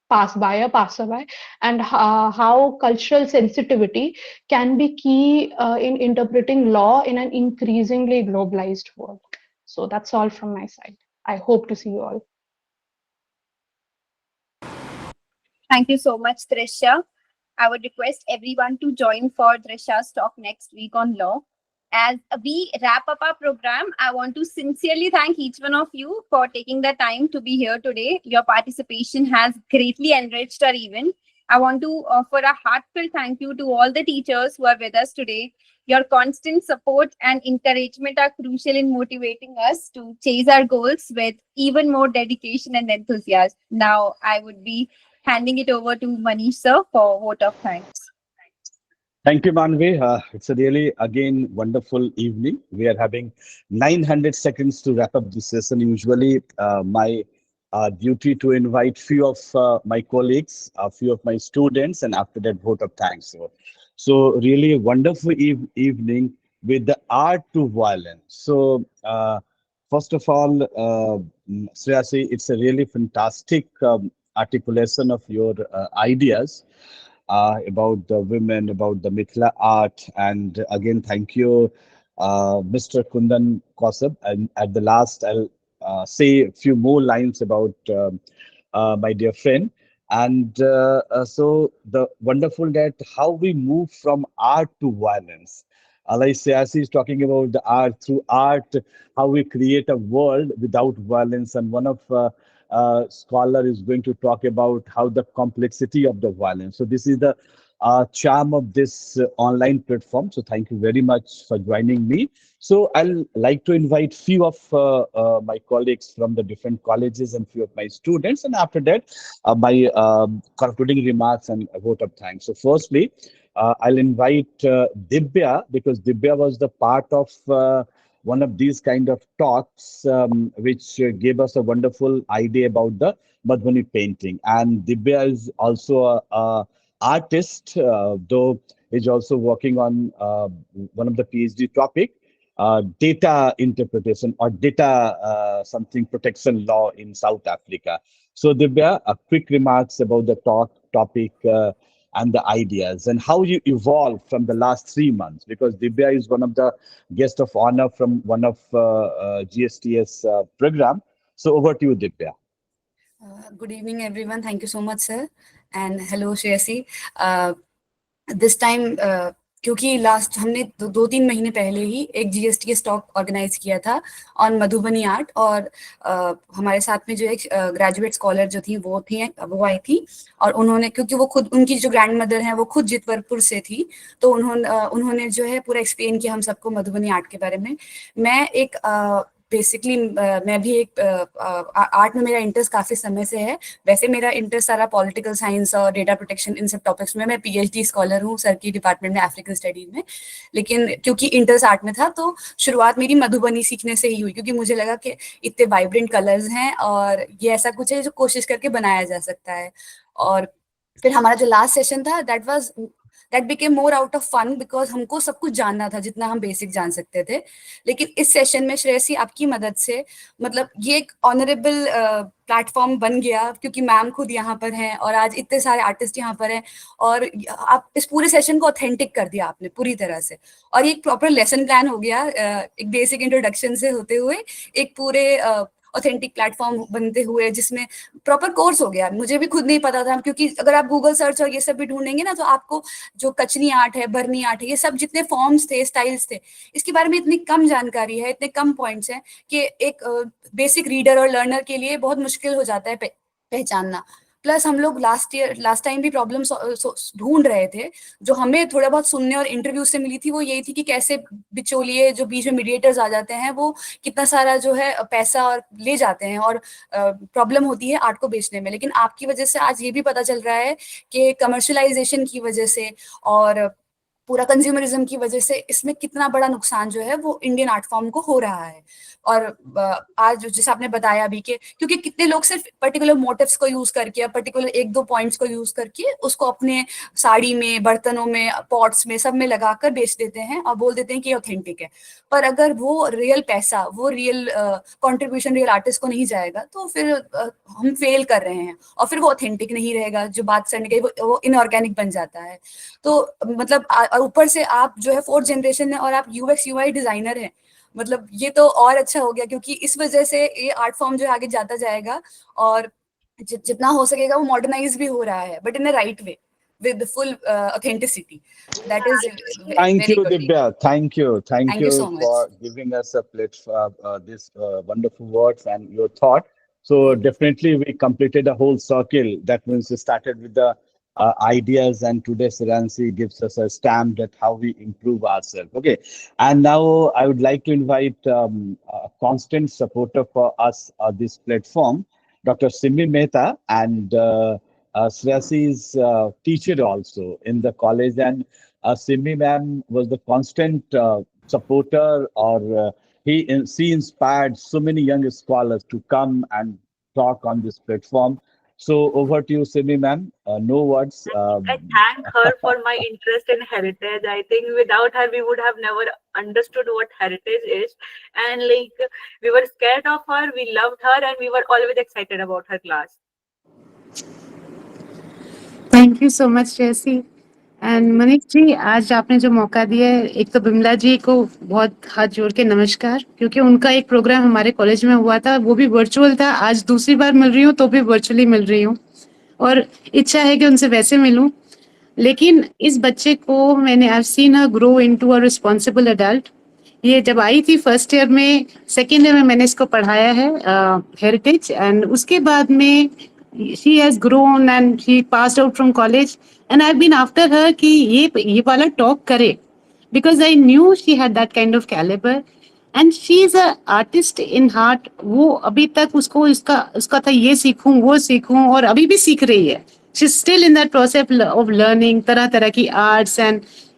passerby, and how cultural sensitivity can be key in interpreting law in an increasingly globalized world. So that's all from my side. I hope to see you all. Thank you so much, Trisha. I would request everyone to join for Trisha's talk next week on law. As we wrap up our program, I want to sincerely thank each one of you for taking the time to be here today. Your participation has greatly enriched our event. I want to offer a heartfelt thank you to all the teachers who are with us today. Your constant support and encouragement are crucial in motivating us to chase our goals with even more dedication and enthusiasm. Now, I would be handing it over to Manish sir for vote of thanks. Thank you, Manvi. It's a really, again, wonderful evening. We are having 900 seconds to wrap up this session. Usually, my duty to invite few of my colleagues, a few of my students, and after that, vote of thanks. So really a wonderful evening with the art to violence. So, first of all, Shreyasi, it's a really fantastic articulation of your ideas about the women, about the Mithila art. And again, thank you, Mr. Kundan Kausab. And at the last, I'll say a few more lines about my dear friend. And so the wonderful that how we move from art to violence. Like Shyasi is talking about the art, through art, how we create a world without violence. And one of scholar is going to talk about how the complexity of the violence. So this is the charm of this online platform. So thank you very much for joining me. So I'll like to invite few of my colleagues from the different colleges and few of my students. And after that, my concluding remarks and a vote of thanks. So firstly, I'll invite Dibya, because Dibya was the part of one of these kind of talks, which gave us a wonderful idea about the Madhubani painting. And Dibya is also a artist, though is also working on one of the PhD topic, data interpretation or data something protection law in South Africa. So Dibya, a quick remarks about the topic and the ideas, and how you evolved from the last 3 months, because Divya is one of the guest of honor from one of GSTS program. So over to you, Divya. Good evening, everyone. Thank you so much, sir. And hello, Shreyasi. This time, क्योंकि last हमने 2-3 महीने पहले ही एक GSTS talk organise किया था on Madhubani art, और हमारे साथ में जो एक ग्रेजुएट स्कॉलर जो थी वो आई थी, और उन्होंने, क्योंकि वो खुद, उनकी जो ग्रैंड मदर है वो खुद जितवरपुर से थी, तो उन्होंने जो है पूरा एक्सप्लेन किया हम सबको मधुबनी आर्ट के बारे में. मैं एक बेसिकली मैं भी एक आर्ट में मेरा इंटरेस्ट काफी समय से है. वैसे मेरा इंटरेस्ट सारा पॉलिटिकल साइंस और डेटा प्रोटेक्शन इन सब टॉपिक्स में. मैं PhD स्कॉलर हूँ सर की डिपार्टमेंट में अफ्रीकन स्टडीज में, लेकिन क्योंकि इंटरेस्ट आर्ट में था तो शुरुआत मेरी मधुबनी सीखने से ही हुई, क्योंकि मुझे लगा कि इतने वाइब्रेंट कलर्स हैं और ये ऐसा कुछ है जो कोशिश करके बनाया जा सकता है. और फिर हमारा जो लास्ट सेशन था that became more out of fun, because हमको सब कुछ जानना था जितना हम बेसिक जान सकते थे. लेकिन इस सेशन में श्रेयसी आपकी मदद से, मतलब ये एक ऑनरेबल प्लेटफॉर्म बन गया, क्योंकि मैम खुद यहाँ पर हैं और आज इतने सारे आर्टिस्ट यहाँ पर हैं, और आप इस पूरे सेशन को ऑथेंटिक कर दिया आपने पूरी तरह से. और ये एक प्रॉपर लेसन प्लान हो गया, एक बेसिक इंट्रोडक्शन से होते हुए एक पूरे ऑथेंटिक प्लेटफॉर्म बनते हुए, जिसमें प्रॉपर कोर्स हो गया. मुझे भी खुद नहीं पता था, क्योंकि अगर आप गूगल सर्च और ये सब भी ढूंढेंगे ना, तो आपको जो कचनी आर्ट है, बरनी आर्ट है, ये सब जितने फॉर्म्स थे, स्टाइल्स थे, इसके बारे में इतनी कम जानकारी है, इतने कम पॉइंट्स हैं कि एक बेसिक रीडर और लर्नर के लिए बहुत मुश्किल हो जाता है पहचानना. प्लस हम लोग लास्ट टाइम भी प्रॉब्लम ढूंढ रहे थे. जो हमें थोड़ा बहुत सुनने और इंटरव्यू से मिली थी वो यही थी कि कैसे बिचौलिए जो बीच में मीडिएटर्स आ जाते हैं वो कितना सारा जो है पैसा और ले जाते हैं, और प्रॉब्लम होती है आर्ट को बेचने में. लेकिन आपकी वजह से आज ये भी पता चल रहा है कि कमर्शलाइजेशन की वजह से और पूरा कंज्यूमरिज्म की वजह से इसमें कितना बड़ा नुकसान जो है वो इंडियन आर्ट फॉर्म को हो रहा है. और आज जैसे आपने बताया अभी कि क्योंकि कितने लोग सिर्फ पर्टिकुलर मोटिव्स को यूज करके, पर्टिकुलर 1-2 पॉइंट्स को यूज करके उसको अपने साड़ी में, बर्तनों में, पॉट्स में, सब में लगाकर बेच देते हैं और बोल देते हैं कि ये ऑथेंटिक है. पर अगर वो रियल पैसा, वो रियल कॉन्ट्रीब्यूशन रियल आर्टिस्ट को नहीं जाएगा, तो फिर हम फेल कर रहे हैं, और फिर वो ऑथेंटिक नहीं रहेगा. जो बात करने के वो इनऑर्गेनिक बन जाता है. तो मतलब और ऊपर से आप जो है 4th जनरेशन में, और आप UX UI डिजाइनर हैं, मतलब ये तो और अच्छा हो गया, क्योंकि इस वजह से ये आर्ट फॉर्म जो है आगे जाता जाएगा, और जितना हो सकेगा वो मॉडर्नाइज भी हो रहा है, but in a right way, with the full authenticity. That is Thank very you, good. Divya. Thank you so much. for giving us a platform, this wonderful words and your thought. So definitely we completed a whole circle. That means we started with the ideas, and today Shreyasi gives us a stamp that how we improve ourselves. Okay, and now I would like to invite a constant supporter for us this platform, Dr. Simi Mehta, and Shreyasi is teacher also in the college, and Simi ma'am was the constant supporter, or she inspired so many young scholars to come and talk on this platform. So over to you, Simi ma'am. No words. I thank her for my interest in heritage. I think without her, we would have never understood what heritage is. And like, we were scared of her, we loved her, and we were always excited about her class. Thank you so much Shreyasi and Manish ji. आज आपने जो मौका दिया है, एक तो बिमला जी को बहुत हाथ जोड़ के नमस्कार, क्योंकि उनका एक प्रोग्राम हमारे कॉलेज में हुआ था, वो भी वर्चुअल था. आज दूसरी बार मिल रही हूँ तो भी वर्चुअली मिल रही हूँ, और इच्छा है कि उनसे वैसे मिलूं. लेकिन इस बच्चे को मैंने I seen her grow into a responsible adult. ये जब आई थी फर्स्ट ईयर में, सेकेंड ईयर में मैंने इसको पढ़ाया है हेरिटेज, एंड उसके बाद में she has grown and she passed out from college, and I've been after her कि ये वाला talk करे, because I knew she had that kind of caliber, and she is a artist in heart. वो अभी तक उसका था ये सीखूं वो सीखूं, और अभी भी सीख रही है. she's still in that process of learning तरह तरह की arts, and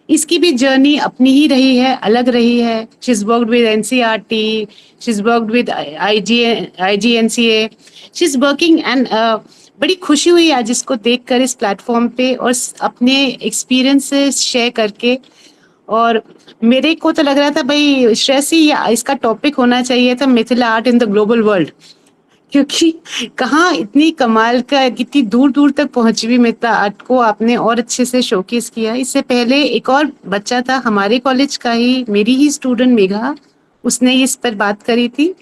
इसकी भी जर्नी अपनी ही रही है, अलग रही है. she's worked with NCRT, she's worked with IGNCA, she's working, and बड़ी खुशी हुई आज इसको देखकर इस प्लेटफॉर्म पे और अपने एक्सपीरियंसेस शेयर करके. और मेरे को तो लग रहा था भाई श्रेयसी इसका टॉपिक होना चाहिए था Mithila art in the global world, क्योंकि कहाँ इतनी कमाल का, कितनी दूर दूर तक पहुंची हुई मिथिला आर्ट को आपने और अच्छे से शोकेस किया। इससे पहले एक और बच्चा था हमारे कॉलेज का ही, मेरी ही स्टूडेंट मेघा, उसने इस पर बात करी थी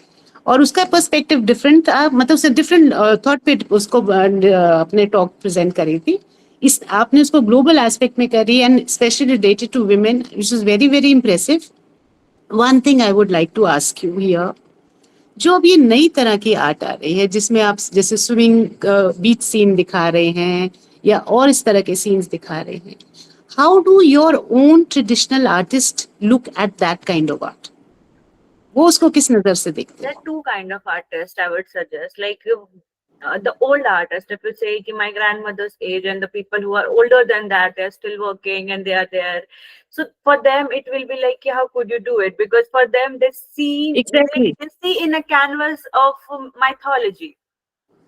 और उसका पर्सपेक्टिव डिफरेंट था, मतलब उसने डिफरेंट थॉट पे उसको अपने टॉक प्रेजेंट करी थी। इस आपने उसको ग्लोबल एस्पेक्ट में करी and specially related to women, which is very very impressive. One thing I would like to ask you here, जो अब ये नई तरह की आर्ट आ रही है जिसमें आप जैसे स्विमिंग बीच सीन दिखा रहे हैं या और इस तरह के सीन्स दिखा रहे हैं, how do your own traditional artist look at that kind of art? वो उसको किस नजर से देखते There हैं? are two kind of artists I would suggest. Like the old artists, if you say ki my grandmother's age, and the people who are older than that, they're still working and they are there. So for them, it will be like, "Ki, how could you do it?" Because for them, Exactly. they see in a canvas of mythology.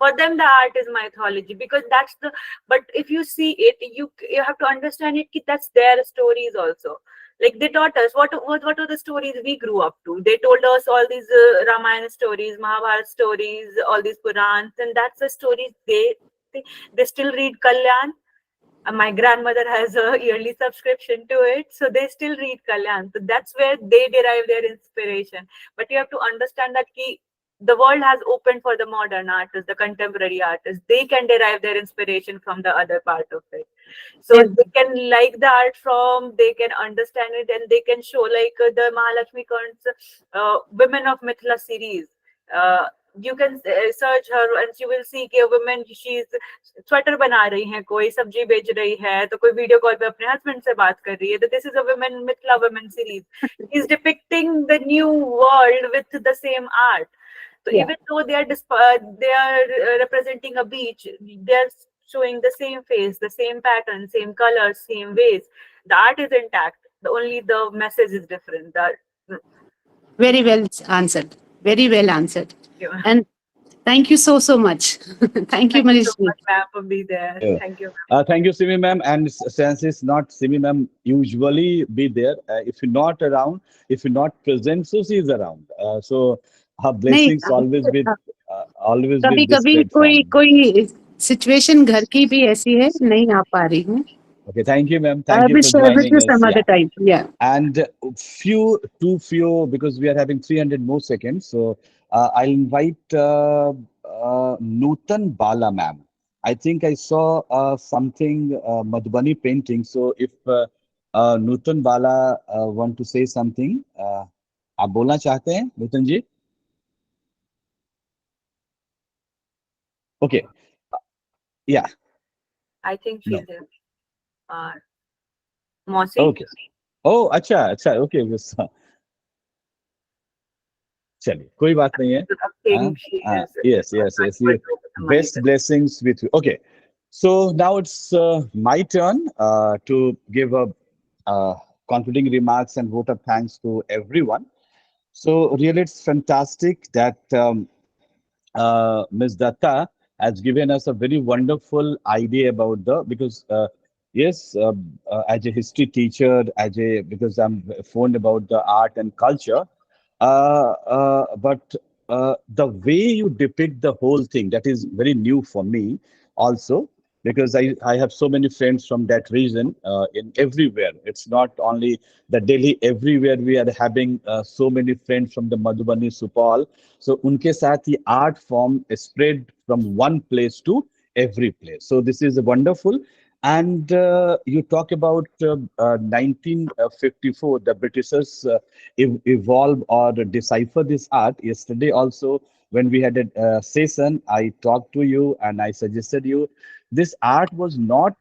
For them, the art is mythology because that's the. But if you see it, you have to understand it. Ki that's their stories also. Like they taught us what are the stories we grew up to. They told us all these Ramayana stories, Mahabharata stories, all these Purans, and that's the stories they still read Kalyan. My grandmother has a yearly subscription to it, so they still read Kalyan. So that's where they derive their inspiration. But you have to understand that the world has opened for the modern artists, the contemporary artists. They can derive their inspiration from the other part of it. So Yes. they can like the art from, they can understand it, and they can show like the Mahalakshmi Kant's Women of Mithila series. You can search her and you will see कि women, she's sweater बना रही हैं, कोई सब्जी बेच रही है, तो कोई वीडियो कॉल पे अपने हस्बैंड से बात कर रही है. तो this is a women Mithila women series. Is depicting the new world with the sem art. So Yeah. even though they are representing a beach, they are showing the same face, the same pattern, same colors, same ways. The art is intact. Only the message is different. Very well answered. Very well answered. Yeah. And thank you so much. Thank you, Thank you Manish. so much, ma'am, for being there. Yeah. Thank you. Thank you, Simi ma'am. And since it's not Simi ma'am, usually be there. If you're not around, if you're not present, so she is around. So her नहीं, blessings always कभी with this कभी platform. कोई situation घर की भी ऐसी है, नहीं आ पा रही हूँ. Okay, thank you, ma'am. I Thank you will for share with joining you us. some other Yeah. time. Yeah. And because we are having 300 more seconds. So I'll invite Nutan Bala, ma'am. I think I saw something Madhubani painting. So if Nutan Bala want to say something, आप बोलना चाहते हैं नूतन जी? Okay. Yeah. I think No. she's there. Mosi. Okay. Oh, अच्छा. Okay. चलिए, कोई बात नहीं है. Think she is. Yes. You, best blessings with you. Okay. So now it's my turn to give a concluding remarks and vote of thanks to everyone. So really, it's fantastic that Ms. Datta has given us a very wonderful idea about because yes, as a history teacher, because I'm fond about the art and culture, but the way you depict the whole thing, that is very new for me also, because I have so many friends from that region in everywhere. It's not only the Delhi, everywhere we are having so many friends from the Madhubani, Supal. So unke साथ ये art form is spread from one place to every place. So this is wonderful. And you talk about 1954, the Britishers evolve or decipher this art. Yesterday also, when we had a session, I talked to you and I suggested you, this art was not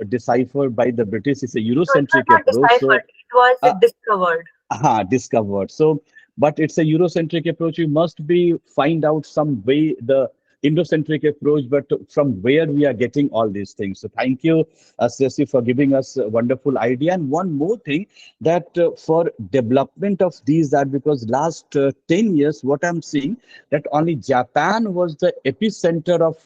deciphered by the British. It's a Eurocentric not approach. deciphered. It was discovered. Discovered. So, but it's a Eurocentric approach. You must be find out some way the Indocentric approach, but from where we are getting all these things. So thank you, Shreyasi, for giving us a wonderful idea. And one more thing, that for development of these art, because last 10 years, what I'm seeing, that only Japan was the epicenter of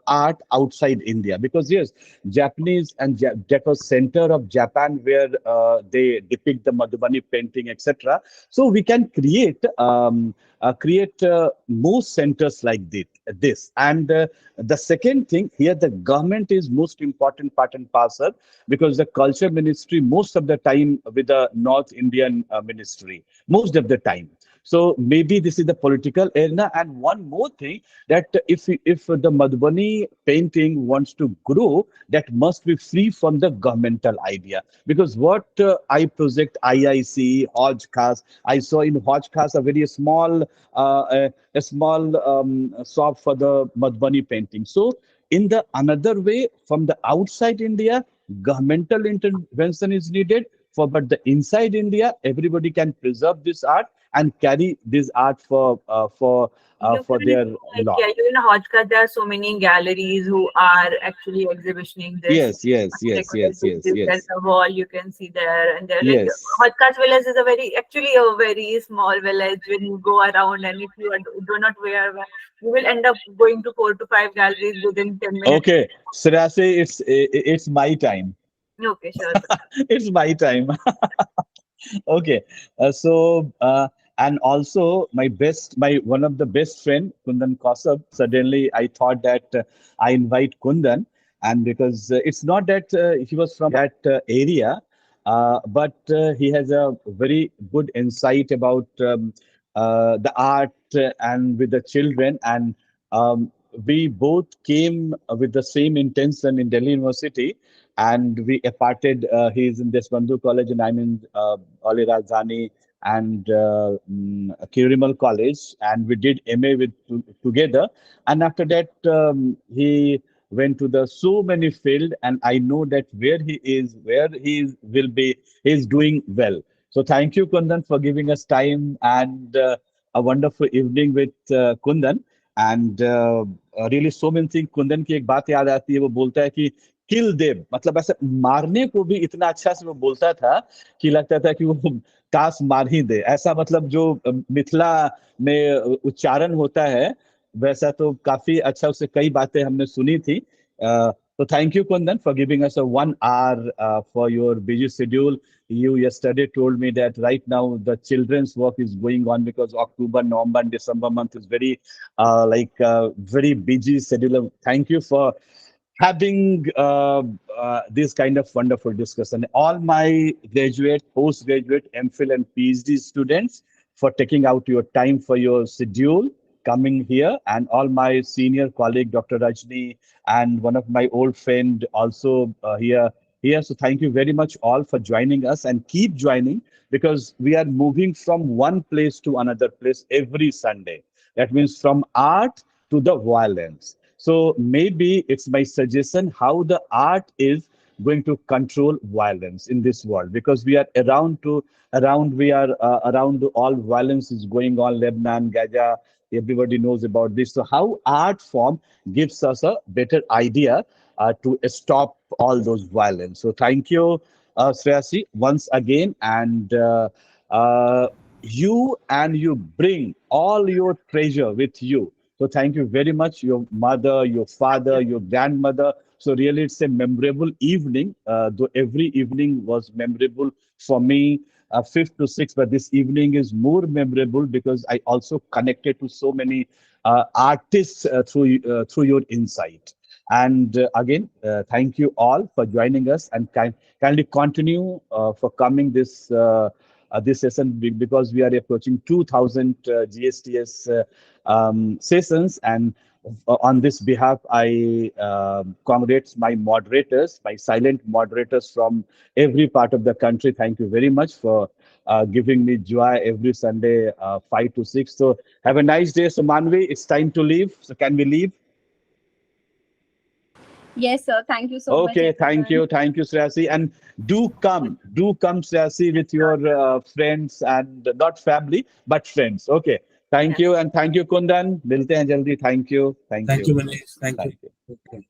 art outside India. Because yes, Japanese and that was center of Japan where they depict the Madhubani painting, etc. So we can create more centers like this. this. And the second thing here, the government is most important part and parcel, because the culture ministry most of the time with the North Indian ministry, most of the time. So maybe this is the political arena. And one more thing, that if the Madhubani painting wants to grow, that must be free from the governmental idea. Because what I project IIC, Hodge Khas, I saw in Hodge Khas a very small, a small shop for the Madhubani painting. So in the another way, from the outside India, governmental intervention is needed. But the inside India, everybody can preserve this art and carry this art for their like, law. yeah, you know, Hodgkin, there are so many galleries who are actually exhibiting this. Yes. There's a wall you can see there, and they're like, Yes. Hodgkin's village is actually a very small village. When you go around, and if you do not wear, you will end up going to 4 to 5 galleries within 10 minutes. Okay, Shreyasi, it's my time. Okay, sure. It's my time. Okay, and also my one of the best friend, Kundan Kausab. Suddenly I thought that I invite Kundan, and because it's not that he was from that area, but he has a very good insight about the art and with the children. And we both came with the same intention in Delhi University, and we parted. He's in Deshbandhu College, and I'm in Ali Rajdhani and Kirimal College, and we did MA together. And after that, he went to the so many field, and I know that where he will be, he's doing well. So thank you, Kundan, for giving us time and a wonderful evening with Kundan. And really so many things. Kundan की एक बात याद आती है, वो बोलता है कि किल देव, मतलब ऐसे मारने को भी इतना अच्छा से वो बोलता था कि लगता था कि वो काश मार ही दे। ऐसा मतलब जो मिथिला में उच्चारण होता है, वैसा तो काफी अच्छा, उससे कई बातें हमने सुनी थी। So thank you, Kundan, for giving us a 1 hour for your busy schedule. You yesterday told me that right now the children's work is going on because October, November, and December month is very very busy schedule. Thank you for having this kind of wonderful discussion. All my graduate, postgraduate, MPhil, and PhD students for taking out your time for your schedule coming here, and all my senior colleague, Dr. Rajni, and one of my old friend also here. So thank you very much all for joining us, and keep joining, because we are moving from one place to another place every Sunday. That means from art to the violence. So maybe it's my suggestion how the art is going to control violence in this world, because we are around all violence is going on, Lebanon, Gaza, everybody knows about this. So how art form gives us a better idea to stop all those violence. So thank you, Shreyasi, once again. And you bring all your treasure with you. So thank you very much, your mother, your father, your grandmother. So really, it's a memorable evening, though every evening was memorable for me, 5th to 6th, but this evening is more memorable because I also connected to so many artists through your insight. And again, thank you all for joining us, and kindly continue for coming this session, because we are approaching 2,000 GSTS sessions. And on this behalf, I congratulate my moderators, my silent moderators from every part of the country. Thank you very much for giving me joy every Sunday, 5 to 6. So have a nice day. So Manvi, it's time to leave. So can we leave? Yes, sir. Thank you so much. Okay, thank you, Shreyasi. And do come, Shreyasi, with your friends, and not family, but friends. Okay, thank you, and thank you, Kundan. Milte hain jaldi. Thank you. Thank you, Manish. Thank you. you. Okay.